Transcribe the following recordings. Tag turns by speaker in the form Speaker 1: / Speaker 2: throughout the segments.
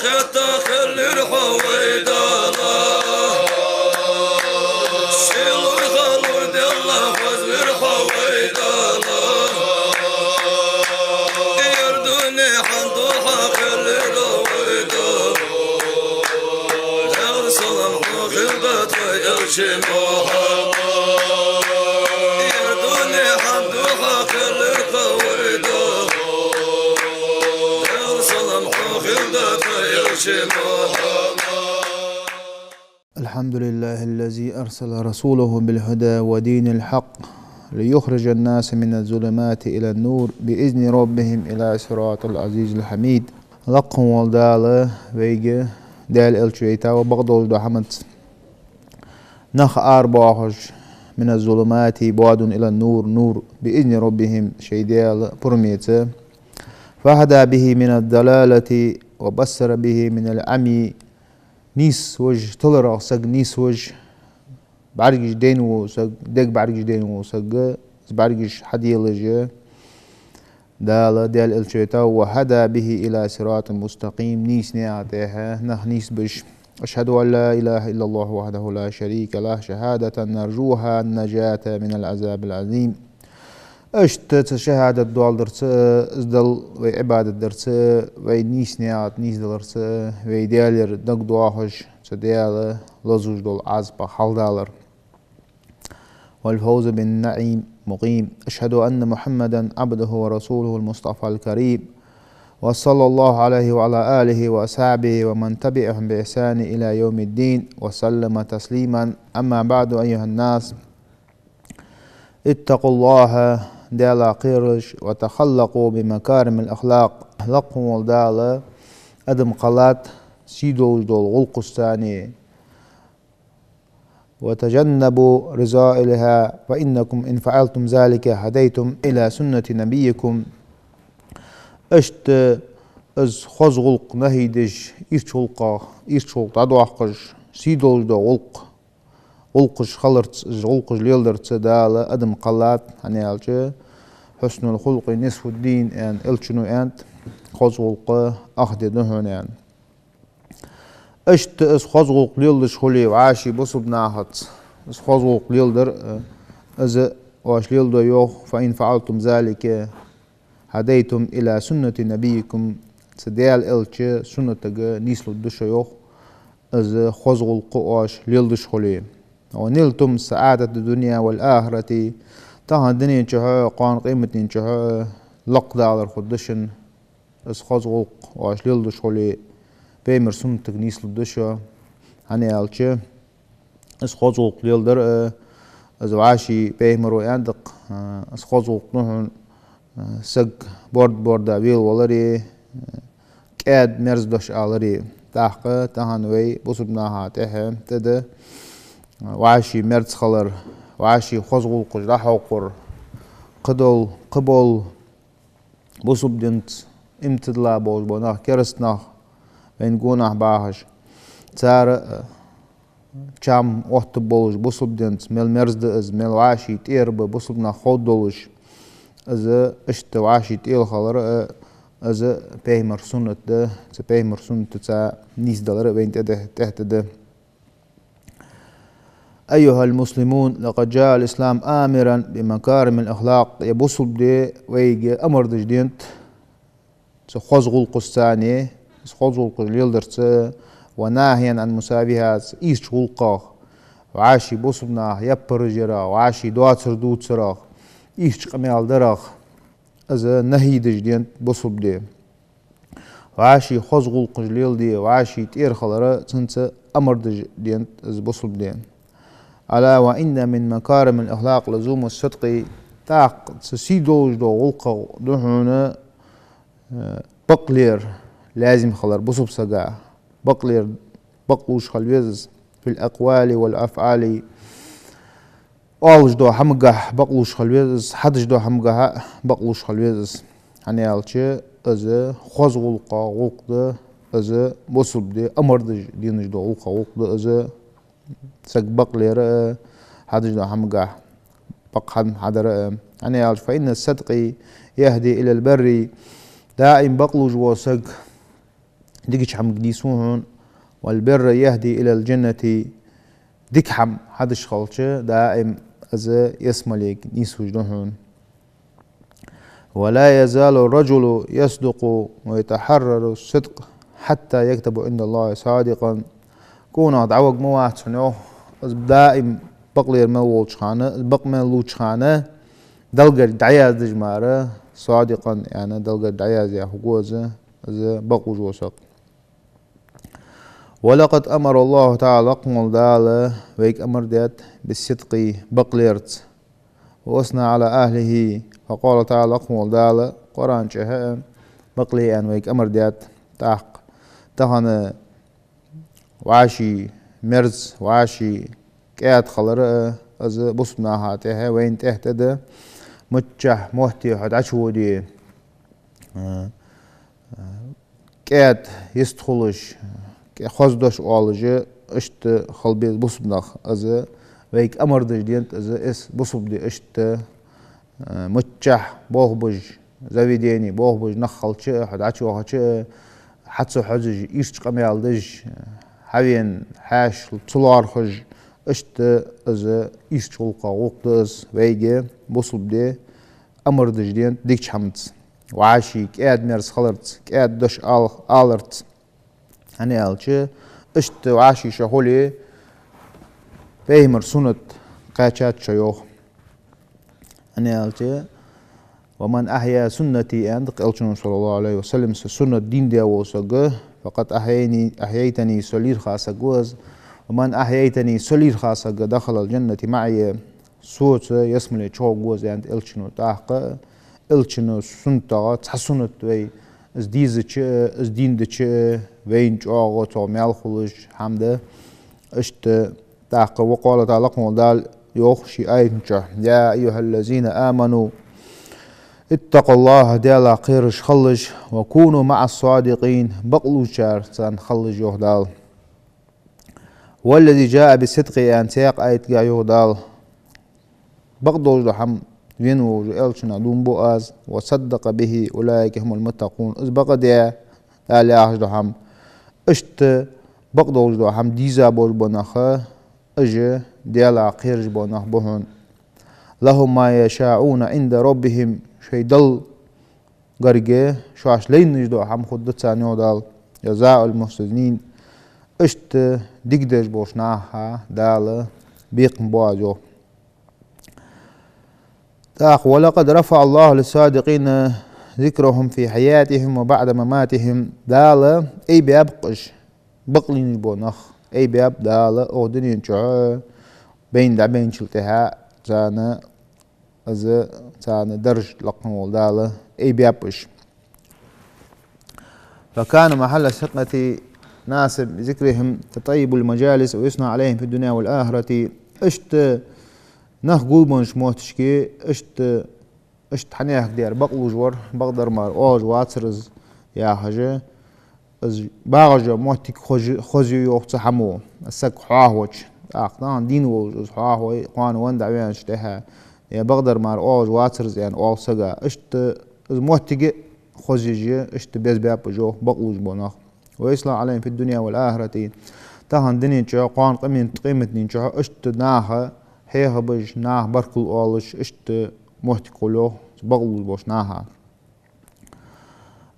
Speaker 1: خطة خلي الحويدالة شيل الخلور دي الله خذ الحويدالة يردوني حنطوحة خلي الحويدالة يرسل محوخ البات ويرشموها يردوني حنطوحة خلي الحويدالة يرسل محوخ البات ويرشموها.
Speaker 2: الحمد لله الذي أرسل رسوله بالهدى ودين الحق ليخرج الناس من الظلمات إلى النور بإذن ربهم إلى صراط العزيز الحميد. لقم والدالة ويجي دال الشيطة وبغضو دحمد نخ أرباحج من الظلمات بعد إلى النور نور بإذن ربهم شيدال برميته فهدى به من الضلالة وبصر به من العمي نيس وجه طلرا سج نيس وجه بعرجش دينو سج دق بعرجش دينو سج بعرجش حديلج دال الشيطة وهدى به إلى صراط مستقيم نيس نعتها نخ نيس بش أشهد أن لا إله إلا الله وحده لا شريك له شهادة نرجوها النجاة من العذاب العظيم. اشت شهادة دوال درس ازدل وعبادة درس وينيس نيات نيس درس ويدالر دق دواهش سديال لزوج دول عزبة حلدالر والفوز بالنعيم مقيم. أشهد أن محمدا عبده ورسوله المصطفى الكريم وصلى الله عليه وعلى آله وأصحابه ومن تبعهم بإحسان إلى يوم الدين وسلم تسليما. أما بعد أيها الناس اتقوا الله دالا قيرش وتخلقوا بمكارم الأخلاق. لقم والدالة أدم قلات سيدوج دول غلقستاني وتجنبوا رذائلها فإنكم إن فعلتم ذلك هديتم إلى سنة نبيكم. اشت از خوز غلق نهيدج إيرشولق عدوحقج سيدوج دول غلقش خلرت غلقش ليلدرت دالة أدم قلات هنيالجه حسن الخلق نصف الدين ان الشنو انت خزغلق اخدي دهون ان اشت اس خزغلق ليلدش خلي وعاشي بصب ناحت اس خزغلق ليلدر از واش ليلدو يوخ فإن فعلتم ذلك هديتم إلى سنة نبيكم سديال الچه سنة نيسلو دشو يوخ از خزغلق واش ليلدش خلي ونلتم سعادة الدنيا والآخرة تاها دنيا چه قان قيمة چه لق دالر خدشن اس خزغلق واش ليلدش خلي بيمر سنة نيسلو دشو هنيالچه اس خزغلق ليلدر از واشي بيمر ويندق اس خزغلق نهن سج بورد ويل ولري كاد مرز دش آلري تحقه تهانوي بصبناها تهم تده وعاشي مرز خلر وعاشي خزغلق رحوقر قدول قبول بصب دنت امتدلا بوش بوناخ كرستناخ وين قوناخ باهش تار چام وقت بولش بصب دنت مل مرز دز مل وعاشي تيرب بصبنا خود دولش از اشت وعاشي تيل خلر از بيمر سنة ده بيمر سنة تا نيس دلر وين تحت ده. أيها المسلمون لقد جاء الإسلام آمرا بمكارم الأخلاق يبصب دي ويجي أمر دجدينت خزغلق الثاني خزغلق اليلدرت وناهيا عن مسابهات إيش غلقاخ وعاشي بصبنا يبرجرا وعاشي دواتر دوتسراخ إيش قميال دراخ از نهي دجدينت بصب دي وعاشي خزغلق اليل دي وعاشي تير خلرا تنت أمر دجدينت از بصب دي. ألا وإن من مكارم الأخلاق لزوم الصدق تاق تسيدوج دو غلقة دهونا بقلير لازم خلر بصب سقا بقلير بقلوش خلويز في الأقوال والأفعال أولش دو حمقه بقلوش خلويز حدش دو حمقه بقلوش خلويز هنيالشي از خوز غلقة غلق از بصب دي أمر دينج دو غلقة غلق از سق بقلير حدش دو حمقه بقحن حدر هنيالش فإن الصدق يهدي إلى البر دائم بقلوش وسق ديكش حم قديسوهن والبر يهدي إلى الجنة ديك حم حدش خالش دائم أز يسمليك نيسو جدهن ولا يزال الرجل يصدق ويتحرر الصدق حتى يكتب عند الله صادقا كون دعوق موات شنو دائم بقلير ملوت شخانة بق ملوت شخانة دلقر دعياز دجمارة صادقا يعني دلقر دعياز يا حقوزة بقو جوسق ولقد أمر الله تعالى قمل دالة ويك أمر ديت بالصدق بقليرت وأثنى على أهله فقال تعالى قمل دالة قرآن شهاء بقلي أن ويك أمر ديت تحق تهن وعاشي مرز وعاشي كيات خلرة أز بصنا هاتها وين تهتد متجه موهتي حد عشودي كيات يستخلش خزدش أولجي اشت خلبي بصبنا أز ويك أمر دجدينت أز اس بصبدي اشت متجه بوهبج زويديني بوهبج نخلش حد عشوهش حتى حجج إيش قميال دج هاوين حاش طلار خج اشت از إيش تلقى وقت ويجي بوصل دي أمر دجدين ديك حمد وعاشي كاد مرز خلرت كاد دش آلرت هني آلشي اشت وعاشي شهولي فيهمر سنة قاتشات شيوخ هني آلشي ومن أحيا سنتي أنت قلتنا صلى الله عليه وسلم سنة دين دي وصقه فقد أحييتني سلير خاصة جوز ومن أحييتني سلير خاصة دخل الجنة معي صوت يسمى شو جوز يعني إلشنو تحقق إلشنو سنتا تحسنت وي إزديزة إزديندة وين جاغو تعمل خلش حمده اشت تحقق وقال تعالى قال يوخشي أينجح يا أيها الذين آمنوا اتقوا الله ديالا قيرش خلش وكونوا مع الصادقين بقلو شار سان خلش يهدال والذي جاء بالصدق أن سيق آيت قا يهدال بقدوج لحم وينو جئلشنا دون بؤاز وصدق به أولئك هم المتقون إذ بقديا آلي أحج لحم اشت بقدوج لحم ديزا بوج بناخه اجي ديالا قيرش بناخ بهن لهم ما يشاءون عند ربهم شي دل غرقه شاش لين نجدو هم خود تانيو دال جزاء المحسنين اشت ديقدج بوشناها دال بيقم بواجو تاخ ولقد رفع الله للصادقين ذكرهم في حياتهم وبعد مماتهم دال اي بيبقش بقلين بونخ اي بيب دال اودنين شعو بين دعبين شلتها زانا از زانا درج لقم دال اي بيبش فكان محل ثقة ناسب بذكرهم تطيب المجالس ويثنى عليهم في الدنيا والآخرة اشت نخ قلبنش موتشكي اشت حنيخ دير بقلو جور بقدر مار اوج واترز يا حاجة از باغجا موتك خوزي يوخت حمو السك حواهوش اقنان دينو حواهوي قوان وان دعوان شتها يا بقدر مار اوج واترز يعني او سقا اشت از موتك خوزي اشت بيز بياب جو بقلو جبوناخ ويصلى عليهم في الدنيا والآخرة تهان دنيا جو قوان قيمة نينجو اشت ناها هيها بج ناه بركل اولش اشت محتقلو بغلو بوش ناها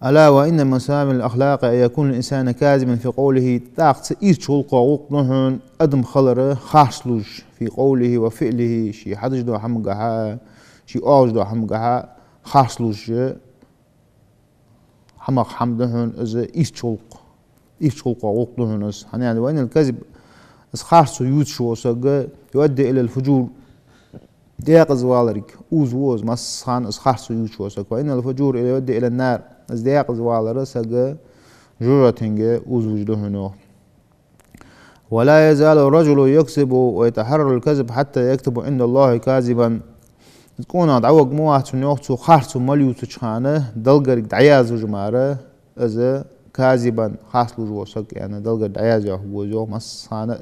Speaker 2: ألا وإن من سامي الأخلاق أن يكون الإنسان كاذبا في قوله تاقت إيش شلقا وقنهن أدم خلره خاصلوج في قوله وفعله شي حدج دو حمقها شي أوج دو حمقها خاصلوج حمق حمدهن إذا إيش شلقا وقنهن يعني وإن الكذب خاصو يوتشو ساقا يؤدي إلى الفجور ديق زوالرك ووز مسخان خاصو يوتشو ساقا وإن الفجور يؤدي إلى النار ديق زوالر ساقا جرتنجا وزوجدهنو ولا يزال الرجل يكذب ويتحرر الكذب حتى يكتب عند الله كاذبا تكون عوق موات نوختو خاصو مليوتو تشخانه دلقرك دعيازو جماره إذا كاذبا خاصلو جوسك يعني دلقر دعيازو هو مسخانه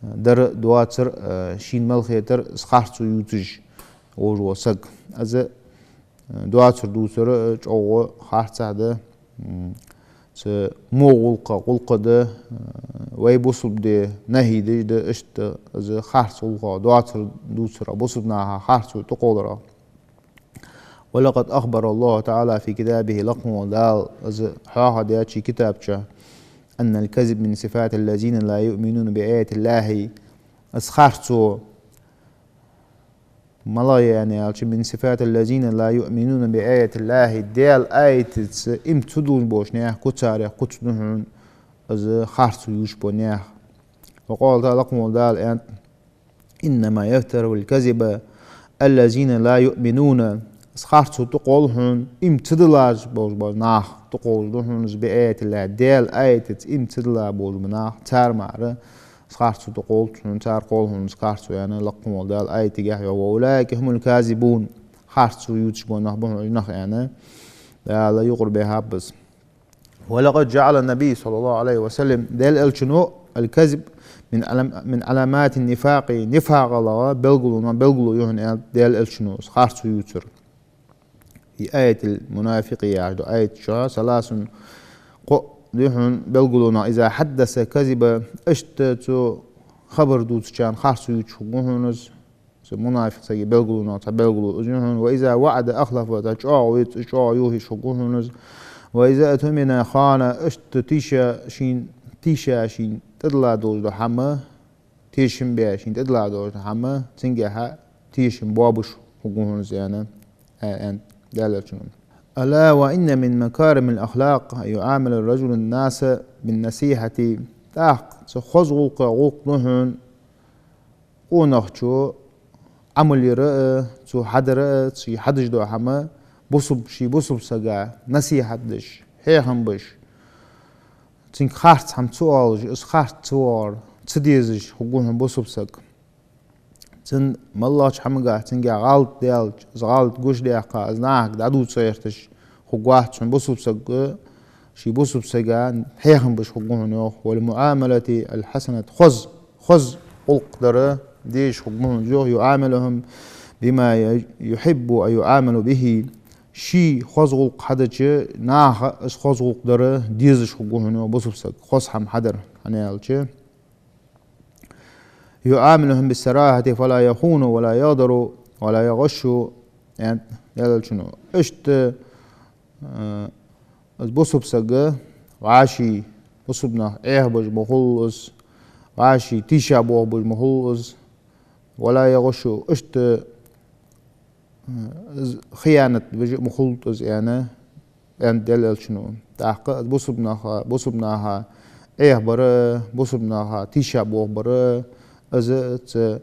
Speaker 2: در دواتر شين ملخيتر خاصو يوتج او وسق از دواتر دوسر او خاص هذا موغلقة قلقة ده ويبصب ده نهي ده اشت از خارس قلقة دواتر دوسرة بصبناها خارس تقولرا. ولقد أخبر الله تعالى في كتابه لقم ودال از حاها دياتشي كتابشا أن الكذب من صفات الذين لا يؤمنون بآيات الله از خارسو ملايا يعني من صفات الذين لا يؤمنون بآية الله ديال آية امتدون بوشنيا كتاريخ كتنهن از خارسو يوشبونيا. وقال تعالى لقم دال إنما يفتر الكذب الذين لا يؤمنون از خارسو تقولهن امتدلاج بوشبوناخ تقولهن بآية الله ديال آية امتدلاج بوشبوناخ تارمار خارسو تقول تار قولهم خارسو يعني لقم ودال آية تجاه وأولئك هم الكاذبون خارسو يوتشبون نخبون نخ يعني لا يقرب بها بس. ولقد جعل النبي صلى الله عليه وسلم دل الشنو الكذب من علامات النفاق نفاق الله بلغلو يهن دل الشنو خارسو يوتر في آية المنافقية آية شا ثلاث ديهن بلغلونا إذا حدث كذب اشتتو خبر دوت كان خارسو يتشوغوهنز منافق سيجي بلغلونا تبلغلو أجنهن وإذا وعد أخلف وتشعويت يوهي شوغوهنز وإذا أتمنى خانا اشت تيشا شين تدلا دوز دو حما تيشن بيا شين تدلا دوز دو حما تنجيها تيشن بابوش شوغوهنز يعني دالتشنون. ألا وإن من مكارم الأخلاق أن يعامل الرجل الناس بالنصيحة تاق تخزغوق غوقنهن ونخشو عمل يرأى تو حدر تي حدش دو حما بصب سجا نصيحة دش هيهم بش تين خارت هم توالج اس خارت توار تديزش حقوهم بصب سج تن ملاش حمقا تنجا غالط ديالج غالط قوش دياقا ازناك دادو تسيرتش حقوات شن بصب سج شي بصب سجا هيهم بش حقوهم يوخ. والمعاملة الحسنة خز قلق درة ديش حقوهم جوه يعاملهم بما يحب أن يعامل به شي خزغلق حدش ناخ اس خزغلق درة ديزش حقوهم يوخ بصب سج خز حم حدر هنيالش. يعاملهم بالسراحة فلا يخون ولا يغدر ولا يغش يعني يلا شنو اشت بصب سجى وعاشي بصبنا بج مخلص وعاشي تيشا بج مخلص ولا يغش اشت خيانة بج مخلص يعني يلا شنو تحقق بصبناها بره بصبناها تيشا بره أزت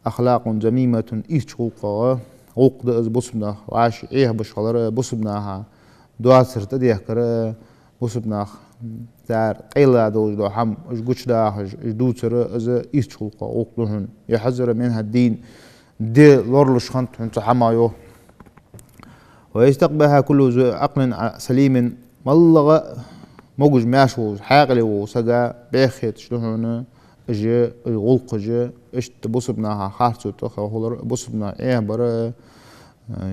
Speaker 2: أخلاق ذميمة إيش غلقة غلق أز بصبنا وعاش بشغلة بصبناها دواسر تديه كره بصبنا تار قيلا دوج دو حم إيش قش داهج إيش دوتر أز إيش غلقة غلقهن يحذر منها الدين دي لورلش خنت انت حمايو. ويستقبلها كل ذو عقل سليم ملغ موجج ماشو حاقلي وسجا بيخيت شلون اجي غلق اجي اشت بصبناها خارسو تخا بصبنا برا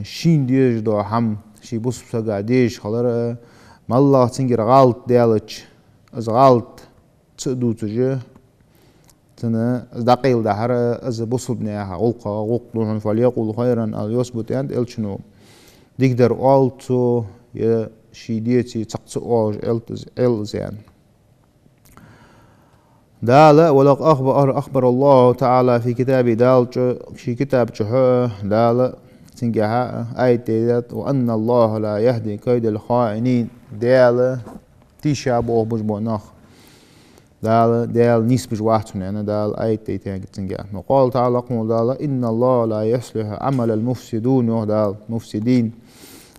Speaker 2: شين ديج دو حم شي بصب سجا ديج خلر مالله تنجر غالط ديالج از غالط تسدو تجي تنا دقيل دهر از بصبناها غلق دوهن فليقول خيرا او يثبت عند الشنو ديقدر التو يا شي ديتي تقصوج الزين دال. ولق أخبر الله تعالى في كتاب دال في كتاب جه دال تنجها آية ديت وأن الله لا يهدي كيد الخائنين دال تيشابه بجبوناخ دال نيس بجواتون يعني دال آية ديت تنجها. وقال تعالى قول دال إن الله لا يصلح عمل المفسدون دال مفسدين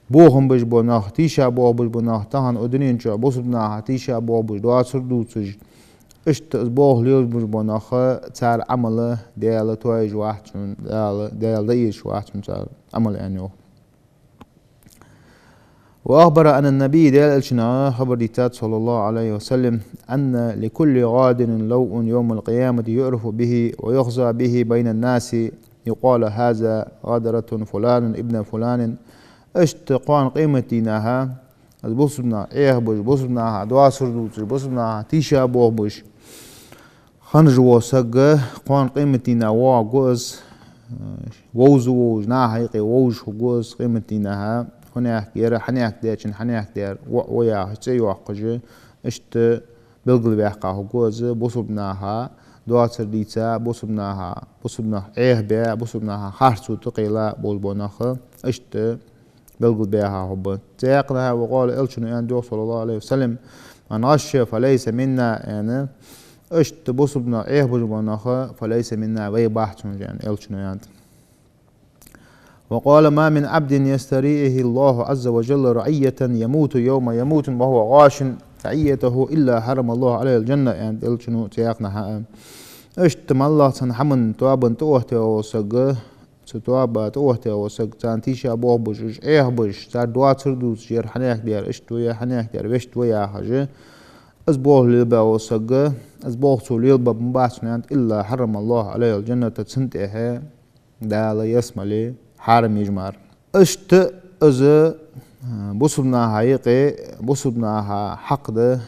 Speaker 2: بوهم بجبوناخ تيشابه بجبوناخ تهان أدنين جو بصبناها تيشابه بجواتر دوتج اشت بوه ليوز بجبوناخ تار عمله ديال تويج واحد ديال ديش واحد تار عمل يعني. وأخبر أن النبي ديال الشنا خبر ديتات صلى الله عليه وسلم أن لكل غادر لوء يوم القيامة يعرف به ويخزى به بين الناس يقال هذا غادرة فلان ابن فلان اشتقان قيمتينها از بوسبنا بوش بوسبنا ها دواسر دوتر بوسبنا تيشا بوش خنج وسق قوان قيمتنا واقوز ووز ناحيقي ووش وقوز قيمتنا هناك يرى حناك ديرشن حناك دير ويا تيو حقجه اشت بلغل بيحقا وقوز بوسبناها دواتر ديتا بوسبناها بيا بوسبناها خارسو تقيلا بولبوناخ اشت بلغل بيها حب تيقنها وقال الشنو يعني دو صلى الله عليه وسلم من غش فليس منا يعني اشت بوسبنا بولبوناخ فليس منا ويباحتون يعني الشنو يعني وقال ما من عبد يستريئه الله عز وجل رعية يموت يوم يموت وهو غاش رعيته إلا حرم الله عليه الجنة يعني الشنو تيقنها اشتم الله سنحمن توابن توهته وسق ستوابا توهته وسق تانتيشا بوبش بوش تار دواتر دوس جير حناك دير اشتويا حناك دير وشتويا حاجة أزبوه للبا وسق أزبوه سوليلبا بمباسنا إلا حرم الله عليه الجنة تسنتها دالا يسملي حارم يجمار اشت از بوسبناها يقي بوسبناها حقده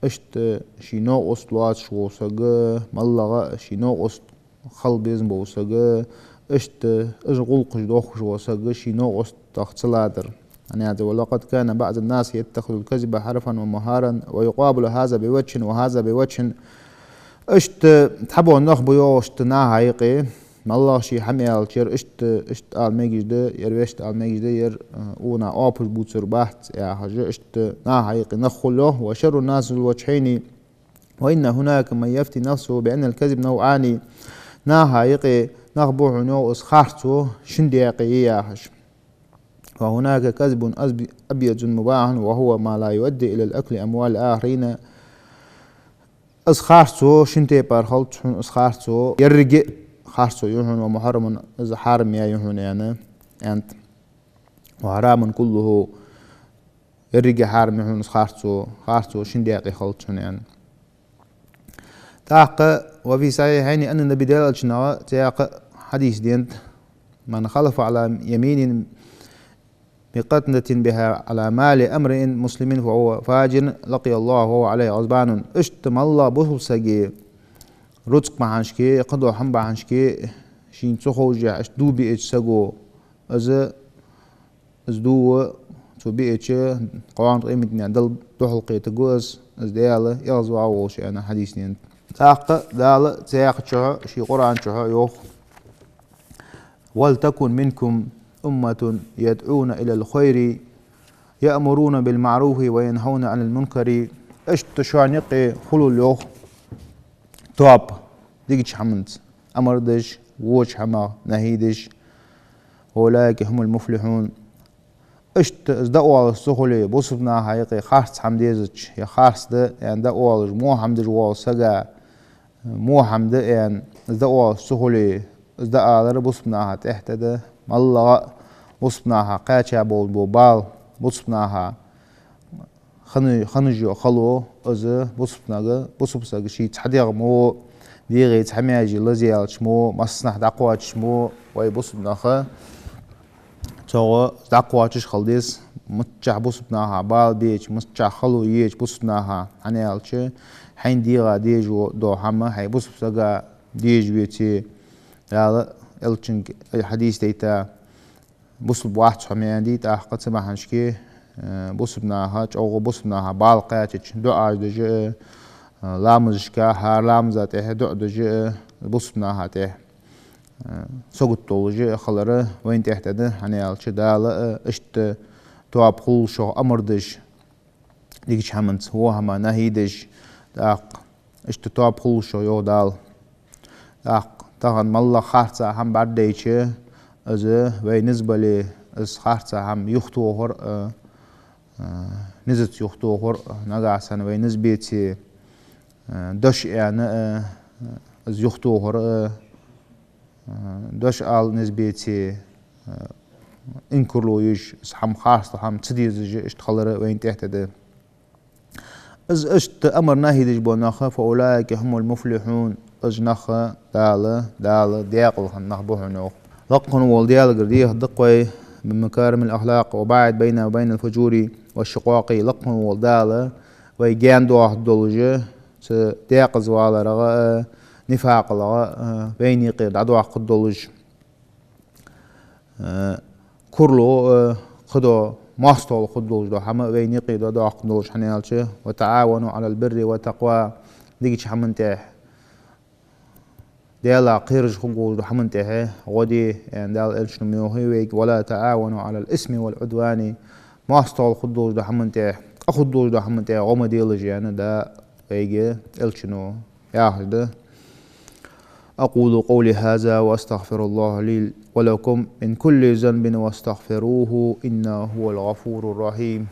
Speaker 2: اشت شينو أصلات شو سجى ملغا شينو أصل خلبيزم بو سجى اشت اشغل قجدوخ شو سجى شينو أصل تختلادر يعني هذا ولقد كان بعض الناس يتخذ الكذب حرفا ومهارا ويقابل هذا بوجه وهذا بوجه اشت تحبوا النخبو يو اشتناها يقي مالله شي حميال شير اشت آل ميجده يروشت آل ميجده ير اونا اوبل بوتسر بحت يا حاجة اشت ناها يقي نخله وشر الناس الوجهين وإن هناك من يفتي نفسه بأن الكذب نوعان ناها يقي نخبوه نوع اسخارته شندي يقي يا حاجة وهناك كذب أبيض مباح وهو ما لا يؤدي إلى الأكل أموال الآخرين اسخارته شنتي بارخلت اسخارته يرجع خارسو يهون ومحرم إذا حارم يا يهون يعني أنت وحرام كله يرجع حارم يهون خارسو شنديقي خلطون يعني تاق وفي صحيحين أن النبي دلال شنو تاق حديث دينت من خلف على يمين بقتنة بها على مال أمر مسلم فهو فاجر لقي الله وهو عليه غضبان اشتم الله بوسجي رزق معانشكي قدو حم بعانشكي شين تخوجع اشدو بيئتش ساقو ازدو تو بيئتش قوان قيمة نعدل دوحلقي تقوز ازديالة يغزو عووش انا حديثنين تاق دالة تاق شها شي قرآن شها يوخ ولتكن منكم أمة يدعون إلى الخير يأمرون بالمعروف وينهون عن المنكر اشتشانيقي خلو اليوخ تواب ديجش حمد أمردش ووش حما نهيدش أولئك هم المفلحون اشت ازدقوا السخولي بوصفنا حقيقي خارس حمديزش يا خارس ده يعني دقوا مو حمدش وسجا مو حمد يعني ازدقوا السخولي ازدقوا على بوصفنا تحت ده الله بوصفنا قاتشا بوبال بوصفنا خنجو خلو از بوصفنا شي تحديق مو ديغي تحمياجي لزيال شمو مصنح دقوات شمو واي بوصفنا تو دقواتش خلديس متجع بوصفناها بال بيج متجع خلو يج بوصفناها هنيالش حين ديغا ديجو دو حما هاي بوصفنا ديج بيتي لا الچنك الحديث ديتا بوصل بواحد حميان ديتا قد سمحنشكي بوصبناها او بوصبناها بالقاتش دعاء دجي لامزشكا هار لامزاته دعاء دجي بوصبناها ته سوغتولجي خلره وين تحتده هنيالش دال اشت تواب خل شو امردش ديكش همنت هو هما نهيدش داق اشت تواب خل شو يو دال داق طبعا مالله خارصة هم بعديش از وينسبة لي از خارصة هم يختوهر نزت يختوهر نقاسن وينسبيتي دش يعني از يختوهر دش آل نسبيتي انكرلو يج هم خارصة هم تديز اشتخلر وين تحتده از اشت امر نهيدش بوناخه فاولئك هم المفلحون اجنخ دال دياقل نخبوه نوخ لقن والديال قرديه دقوي من مكارم الأخلاق وبعد بين وبين الفجور والشقاقي لقم والدالة ويجان دوح دولجة داق زوالرغا نفاق لغا بيني قيد عدوح قدولج كرلو خدو ماستول قدولج دو حما بيني قيد عدوح قدولج حنيالشه وتعاونوا على البر والتقوى ديجي حمنتح ديلا قيرج خقول حمنته غدي يعني دال الشنميوهي ويك ولا تعاونوا على الاسم والعدوان ما استول خدوج ده حمنته اخدوج ده حمنته غما ديلج يعني دا ويجي الشنو ياخد اقول قولي هذا واستغفر الله لي ولكم من كل ذنب واستغفروه انه هو الغفور الرحيم.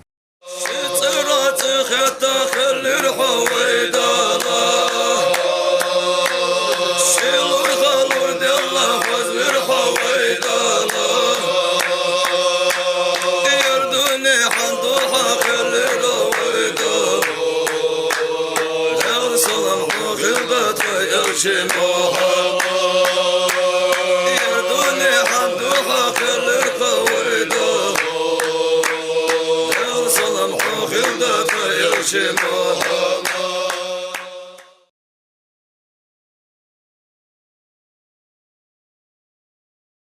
Speaker 1: يردوني حمد وحاكر للقويدة يا صلم حوخ الدفع يرشموها